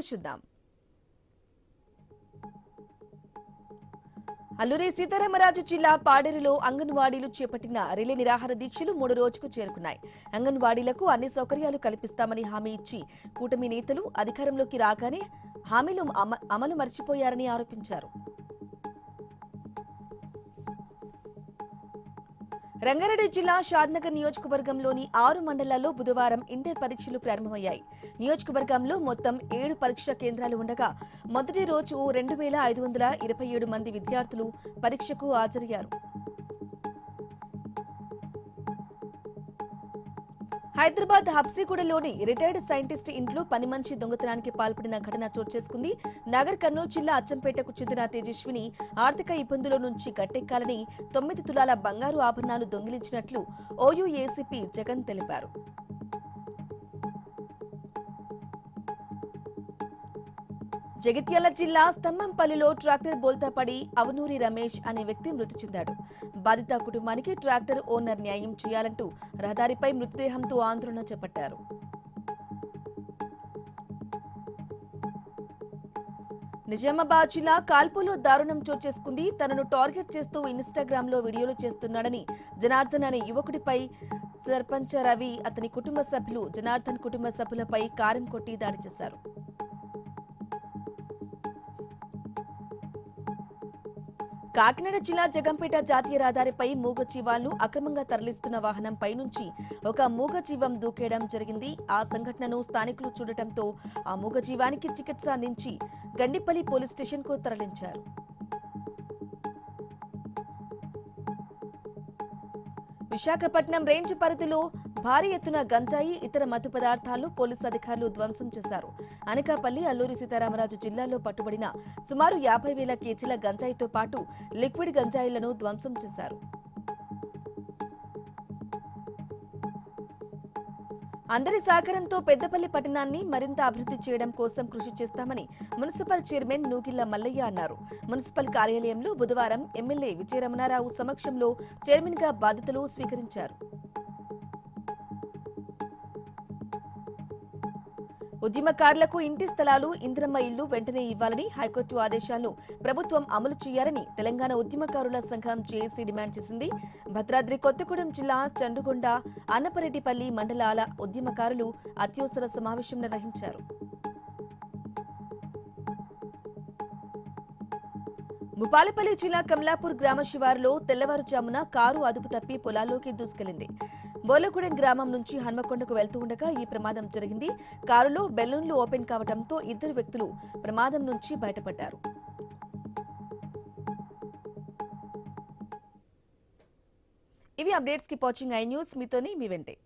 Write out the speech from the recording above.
చూద్దాం. అల్లూరి సీతారామరాజు జిల్లా పాడేరులో అంగన్వాడీలు చేపట్టిన రిలే నిరాహార దీక్షలు 3 రోజుకు చేరుకున్నాయి. అంగన్వాడీలకు అన్ని సౌకర్యాలు కల్పిస్తామని హామీ ఇచ్చి కూటమి నేతలు అధికారంలోకి రాగానే హామీలు అమలు మర్చిపోయారని ఆరోపించారు. రంగారెడ్డి జిల్లా షాద్నగర్ నియోజకవర్గంలోని 6 మండలాల్లో బుధవారం ఇంటర్ పరీక్షలు ప్రారంభమయ్యాయి. నియోజకవర్గంలో మొత్తం 7 పరీక్షా కేంద్రాలు ఉండగా మొదటి రోజు 2527 మంది విద్యార్థులు పరీక్షకు హాజరయ్యారు. హైదరాబాద్ హబ్సిగూడలోని రిటైర్డ్ సైంటిస్ట్ ఇంట్లో పని మనిషి దొంగతనానికి పాల్పడిన ఘటన చోటు చేసుకుంది. నాగర్ కర్నూలు జిల్లా అచ్చంపేటకు చెందిన తేజస్విని ఆర్థిక ఇబ్బందుల నుంచి గట్టెక్కాలని 9 తులాల బంగారు ఆభరణాలు దొంగిలించినట్లు ఓయూ ఏసీపీ జగన్ తెలిపారు. జగిత్యాల జిల్లా స్తంభంపల్లిలో ట్రాక్టర్ బోల్తా పడి అవనూరి రమేష్ అనే వ్యక్తి మృతి చెందాడు. బాధిత కుటుంబానికి ట్రాక్టర్ ఓనర్ న్యాయం చేయాలంటూ రహదారిపై మృతదేహంతో ఆందోళన చేపట్టారు. నిజామాబాద్ జిల్లా కాల్పులో దారుణం చోటు చేసుకుంది. తనను టార్గెట్ చేస్తూ ఇన్స్టాగ్రామ్ లో వీడియోలు చేస్తున్నాడని జనార్దన్ అనే యువకుడిపై సర్పంచ్ రవి, అతని కుటుంబ సభ్యులు జనార్దన్ కుటుంబ సభ్యులపై కారం కొట్టి దాడి చేశారు. కాకినాడ జిల్లా జగంపేట జాతీయ రహదారిపై మూగజీవాలను అక్రమంగా తరలిస్తున్న వాహనంపై నుంచి ఒక మూగజీవం దూకేయడం జరిగింది. ఆ సంఘటనను స్థానికులు చూడటంతో ఆ మూగజీవానికి చికిత్స అందించి గండిపల్లి పోలీస్ స్టేషన్కు తరలించారు. విశాఖపట్నం రేంజ్ పరిధిలో భారీ ఎత్తున గంజాయి, ఇతర మత్తు పదార్థాలను పోలీసు అధికారులు ధ్వంసం చేశారు. అనకాపల్లి, అల్లూరి సీతారామరాజు జిల్లాల్లో పట్టుబడిన సుమారు 50,000 కేజీల గంజాయితో పాటు లిక్విడ్ గంజాయిలను ధ్వంసం చేశారు. అందరి సహకారంతో పెద్దపల్లి పట్టణాన్ని మరింత అభివృద్ధి చేయడం కోసం కృషి చేస్తామని మున్సిపల్ చైర్మన్ నూగిళ్ల మల్లయ్య అన్నారు. మున్సిపల్ కార్యాలయంలో బుధవారం ఎమ్మెల్యే విజయరమణారావు సమక్షంలో చైర్మన్ గా బాధ్యతలు స్వీకరించారు. ఉద్యమకారులకు ఇంటి స్థలాలు, ఇందిరమ్మ ఇల్లు వెంటనే ఇవ్వాలని హైకోర్టు ఆదేశాలను ప్రభుత్వం అమలు చేయాలని తెలంగాణ ఉద్యమకారుల సంఘం జేఏసీ డిమాండ్ చేసింది. భద్రాద్రి కొత్తగూడెం జిల్లా చండుగొండ, అన్నపరెడ్డిపల్లి మండలాల ఉద్యమకారులు అత్యవసర సమావేశం నిర్వహించారు. భూపాలపల్లి జిల్లా కమలాపూర్ గ్రామ శివారులో తెల్లవారుజామున కారు అదుపు తప్పి పొలాల్లోకి దూసుకెళ్లింది. బోలగూడెం గ్రామం నుంచి హన్మకొండకు వెళ్తూ ఉండగా ఈ ప్రమాదం జరిగింది. కారులో బెలూన్లు ఓపెన్ కావడంతో 2 వ్యక్తులు ప్రమాదం నుంచి బయటపడ్డారు. ఇవి అప్డేట్స్ కి వాచింగ్ ఐ న్యూస్. మీతోని మీ వెంటే.